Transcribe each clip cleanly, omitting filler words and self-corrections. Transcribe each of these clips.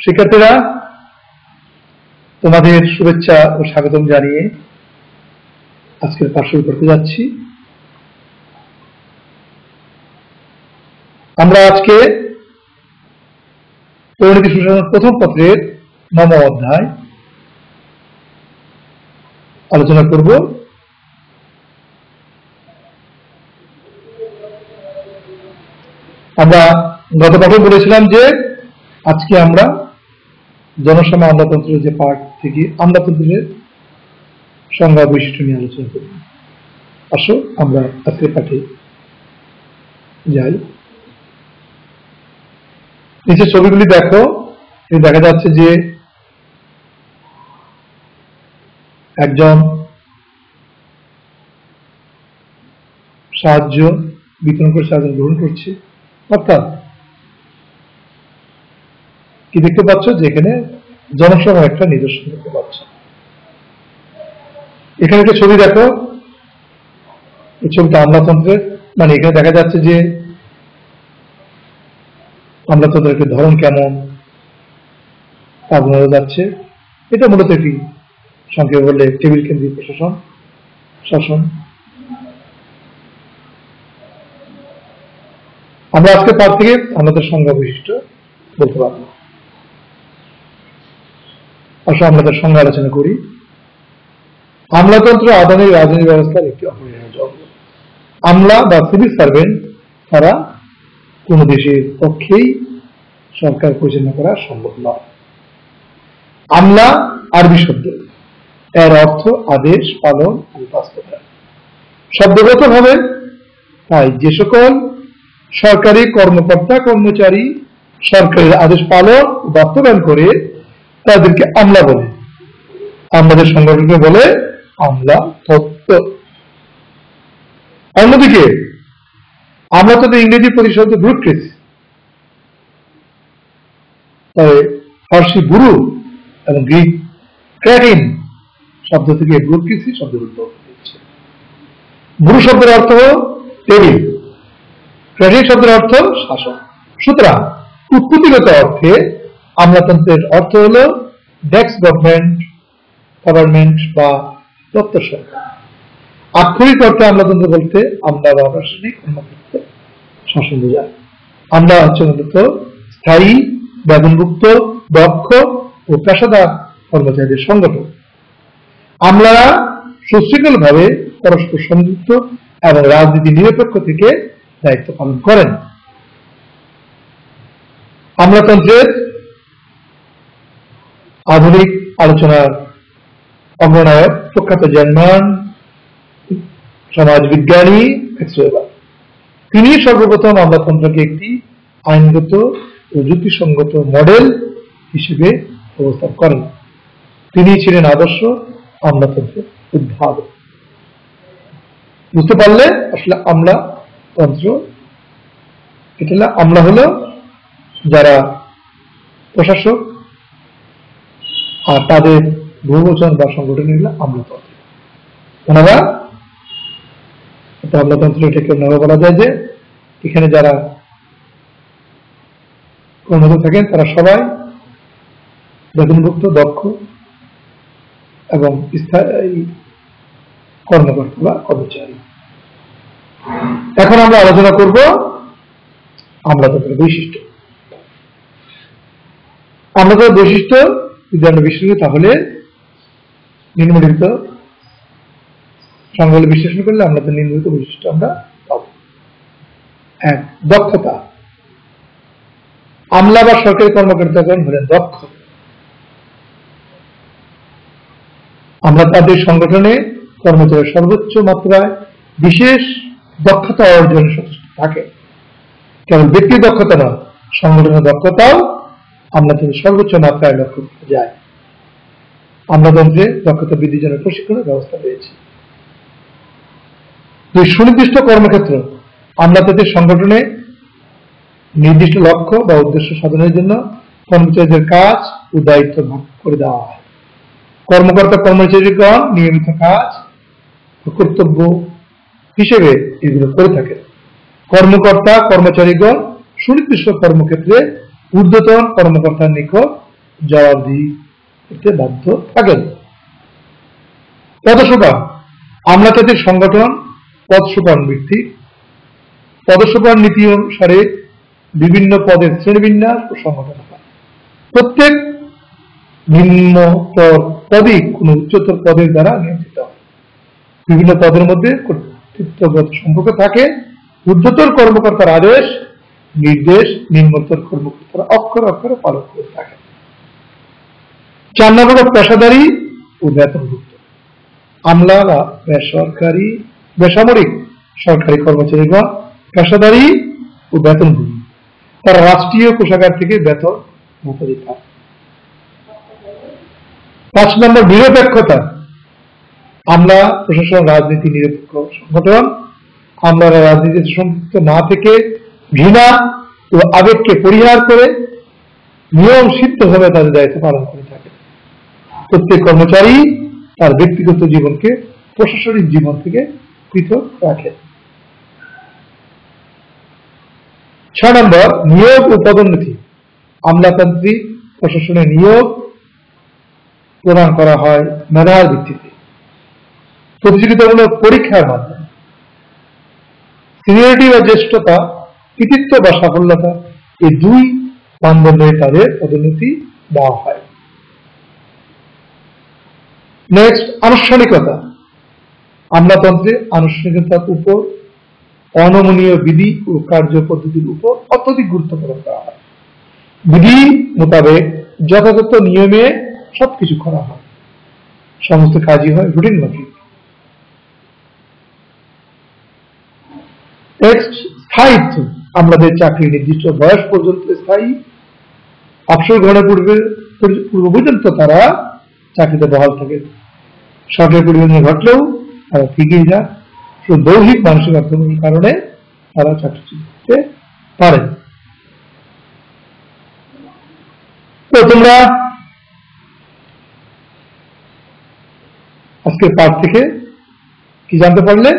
শিক্ষার্থীরা, তোমাদের শুভেচ্ছা ও স্বাগতম জানিয়ে আজকের পাঠ শুরু করতে যাচ্ছি। আমরা আজকে পরিণতি সুশাসনের প্রথম পত্রের 9ম অধ্যায় আলোচনা করব। আমরা গত পাঠে বলেছিলাম যে আজকে আমরা জনসভা আমলাতন্ত্রের যে পাঠ থেকে আমলাতন্ত্রের সংজ্ঞা বৈশিষ্ট্য নিয়ে আলোচনা করব। আসো আমরা আজকের পাঠে যাই। নিচে ছবিগুলি দেখো, দেখা যাচ্ছে যে একজন সাহায্য বিতরণ করে সাহায্য গ্রহণ করছে, অর্থাৎ কি দেখতে পাচ্ছ যে এখানে জনসভা একটা নিদর্শন দেখতে পাচ্ছ। এখানে একটা ছবি দেখো, এই ছবিটা আমলাতন্ত্রের, মানে এখানে দেখা যাচ্ছে যে আমলাতন্ত্রের একটি ধরন কেমন তা বোঝা যাচ্ছে। এটা মূলত একটি সংক্ষেপে বললে টেবিল কেন্দ্রিক প্রশাসন শাসন। আমরা আজকে পাঠ থেকে আমাদের সংজ্ঞা বৈশিষ্ট্য বলতে পারবো। আসলে আমাদের সংজ্ঞা আলোচনা করি। আমলাতন্ত্র আধুনিক রাজনৈতিক ব্যবস্থার একটি অপরিহার্য অঙ্গ। আমলা বা সিভিল সার্ভেন্ট তারা কোন দেশের পক্ষেই সরকার পরিচালনা করা সম্ভব নয়। আমলা আরবি শব্দ, এর অর্থ আদেশ পালন ও বাস্তবায়ন। শব্দগত ভাবে তাই যে সকল সরকারি কর্মকর্তা কর্মচারী সরকারের আদেশ পালন ও বাস্তবায়ন করে তাদেরকে আমলা বলে। আমাদের সংগঠনকে বলে আমলা তত্ত্ব। অন্যদিকে আমরা তো ইংরেজি প্রতিশব্দ ব্যুরোক্রেসি, তবে ফার্সি বুরু এবং গ্রিক ক্র্যাটিন শব্দ থেকে ব্যুরোক্রেসি শব্দের উদ্ভব হয়েছে। বুরু শব্দের অর্থ টেবিল, ক্র্যাটিন শব্দের অর্থ শাসন। সুতরাং উৎপত্তিগত অর্থে আমলাতন্ত্রের অর্থ হল ডেস্ক গভর্নমেন্ট বা দপ্তর সরকার। আক্ষরিক অর্থে আমলাতন্ত্র বলতে আমলা বা প্রশাসনিক কর্মকর্তা শাসন বোঝায়। আমলা হচ্ছে মূলত স্থায়ী, বেতনভুক্ত, দক্ষ ও পেশাদার কর্মচারীদের সংগঠন। আমলারা সুশৃঙ্খল ভাবে পরস্পর সংযুক্ত এবং রাজনীতি নিরপেক্ষ থেকে দায়িত্ব পালন করেন। আমলাতন্ত্রের আধুনিক আলোচনার অগ্রনায়ক প্রখ্যাত জার্মান সমাজবিজ্ঞানী ম্যাক্স ওয়েবার। তিনি সর্বপ্রথম আমলাতন্ত্রকে একটি আইনগত ও যুক্তিসঙ্গত মডেল হিসেবে উপস্থাপন করেন। তিনি ছিলেন আদর্শ আমলাতন্ত্রের উদ্ভাবক। বুঝতে পারলে আসলে আমলাতন্ত্র এটা আমলা হলো যারা প্রশাসক, আর তাদের বহুবচন বা সংগঠন হলো আমলাতন্ত্র। ওনারা আমলাতন্ত্র এটাকে অন্যভাবে বলা যায় যে এখানে যারা কর্মরত থাকেন তারা সবাই বেতনভুক্ত, দক্ষ এবং স্থায়ী কর্মকর্তা বা কর্মচারী। এখন আমরা আলোচনা করব আমলাতন্ত্রের বৈশিষ্ট্য। আমলাতন্ত্রের বৈশিষ্ট্য যদি আমরা বিশ্লেষণ করি তাহলে নিম্নলিখিত সংজ্ঞা বিশ্লেষণ করলে আমলাতন্ত্রের নিম্নলিখিত বৈশিষ্ট্য আমরা পাব। 1. দক্ষতা। আমলা বা সরকারি কর্মকর্তাগণ হলেন দক্ষ। আমরা তাদের সংগঠনে কর্মচারীর সর্বোচ্চ মাত্রায় বিশেষ দক্ষতা অর্জনে সচেষ্ট থাকে। কেবল ব্যক্তির দক্ষতা নয়, সংগঠনের দক্ষতাও আমলাতন্ত্রের সর্বোচ্চ মাত্রায় লক্ষ্য করা যায়। আমলাতন্ত্রে দক্ষতা বৃদ্ধির জন্য প্রশিক্ষণের ব্যবস্থা রয়েছে। 2. সুনির্দিষ্ট কর্মক্ষেত্র। আমলাতন্ত্রের সংগঠনে নির্দিষ্ট লক্ষ্য বা উদ্দেশ্য সাধনের জন্য কর্মচারীদের কাজ ও দায়িত্ব ভাগ করে দেওয়া হয়। কর্মকর্তা কর্মচারীগণ নিয়মিত কাজ ও কর্তব্য হিসেবে এগুলো করে থাকে। কর্মকর্তা কর্মচারীগণ সুনির্দিষ্ট কর্মক্ষেত্রে ঊর্ধ্বতন কর্মকর্তার নিকট জবাবদিহি করতে বাধ্য থাকেন। পদসোপান আমলাতান্ত্রিক সংগঠন পদসোপান ভিত্তিক। পদসোপান নীতি অনুসারে বিভিন্ন পদের শ্রেণীবিন্যাস ও সংগঠন হয়। প্রত্যেক নিম্নতর পদই কোন উচ্চতর পদের দ্বারা নিয়ন্ত্রিত হয়। বিভিন্ন পদের মধ্যে কর্তৃত্বগত সম্পর্ক থাকে। ঊর্ধ্বতর কর্মকর্তার আদেশ নির্দেশ নিম্নতর কর্মকর্তারা অক্ষরে অক্ষরে পালন করে থাকে। 4 নম্বর পেশাদারী ও বেতনভুক্ত। আমলা বা বেসামরিক সরকারি কর্মচারীগণ পেশাদারী ও বেতনভোগী। তারা রাষ্ট্রীয় কোষাগার থেকে বেতন ভাতা দিতে হয়। 5 নম্বর নিরপেক্ষতা। আমলা প্রশাসন রাজনীতি নিরপেক্ষ সংগঠন। আমলারা রাজনীতিতে সম্পৃক্ত না থেকে ঘৃণা ও আবেগকে পরিহার করে নিয়ম সিদ্ধভাবে তাদের দায়িত্ব পালন করে থাকে। প্রত্যেক কর্মচারী তার ব্যক্তিগত জীবনকে প্রশাসনিক জীবন থেকে পৃথক রাখে। 6 নম্বর নিয়োগ ও পদোন্নতি। আমলাতান্ত্রিক প্রশাসনে নিয়োগ প্রদান করা হয় মেধার ভিত্তিতে, প্রতিযোগিতামূলক পরীক্ষার মাধ্যমে। সিনিয়রিটি বা জ্যেষ্ঠতা, কৃতিত্ব বা সাফল্যতা, এই 2 মানদণ্ডে তাদের পদোন্নতি দেওয়া হয়। নেক্সট, আনুষ্ঠানিকতা। আমলাতন্ত্রে আনুষ্ঠানিকতার উপর অনমনীয় বিধি ও কার্য পদ্ধতির উপর অত্যধিক গুরুত্ব প্রদান করা হয়। বিধি মোতাবেক যথাযথ নিয়মে সবকিছু করা হয়, সমস্ত কাজই হয় রুটিন মাফিক। নেক্সট, স্থায়িত্ব। আমলাদের চাকরি নির্দিষ্ট বয়স পর্যন্ত স্থায়ী। অবসর গ্রহণের পূর্ব পর্যন্ত তারা চাকরিতে বহাল থাকে। সরকারি পরিবর্তন ঘটলেও তারা থেকেই যায়। দৈহিক মানসিক অর্থনীতির কারণে তারা চাকরি করতে পারেন। তো তোমরা আজকের পাঠ থেকে কি জানতে পারলে?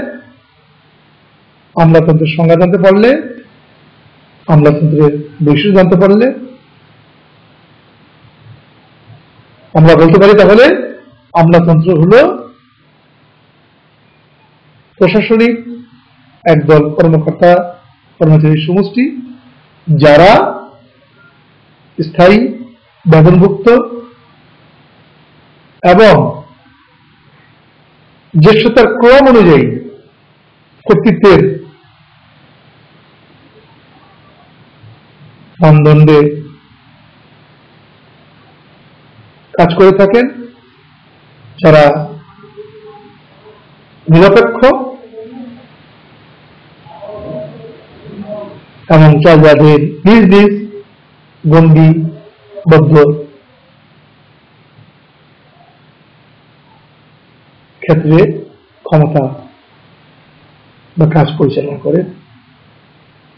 আমলাতন্ত্রের সংজ্ঞা জানতে পারলে, আমলাতন্ত্রের বৈশিষ্ট্য জানতে পারলে। আমরা বলতে পারি তাহলে আমলাতন্ত্র হলো প্রশাসনিক একদল কর্মকর্তা কর্মচারীর সমষ্টি, যারা স্থায়ী, বেতনভুক্ত এবং জ্যেষ্ঠতার ক্রম অনুযায়ী কর্তৃত্বের মানদণ্ডে কাজ করে থাকেন, যারা নিরপেক্ষ এবং যাদের নিজ নিজ গণ্ডিবদ্ধ ক্ষেত্রে ক্ষমতা বা কাজ পরিচালনা করে,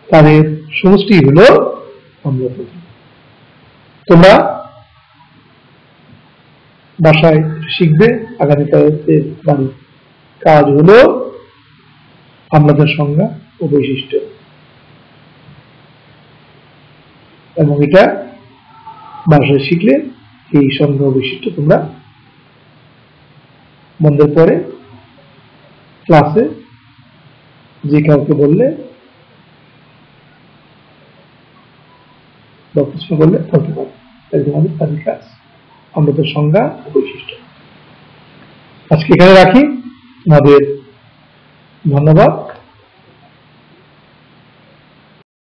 তাদের সমষ্টি হল আমলাতন্ত্র। তোমরা বাসায় শিখবে। আগামীকালতে বাড়ির কাজ হলো আমলাদের সংজ্ঞা ও বৈশিষ্ট্য, এবং এটা বাসায় শিখলে এই সংজ্ঞা ও বৈশিষ্ট্য তোমরা বন্ধের পরে ক্লাসে যে কাউকে বললে বা প্রশ্ন করলে বলতে পারবে। তোমাদের তাদের কাজ আমলাদের সংজ্ঞা ও বৈশিষ্ট্য। আজকে এখানে রাখি। আমাদের ধন্যবাদ।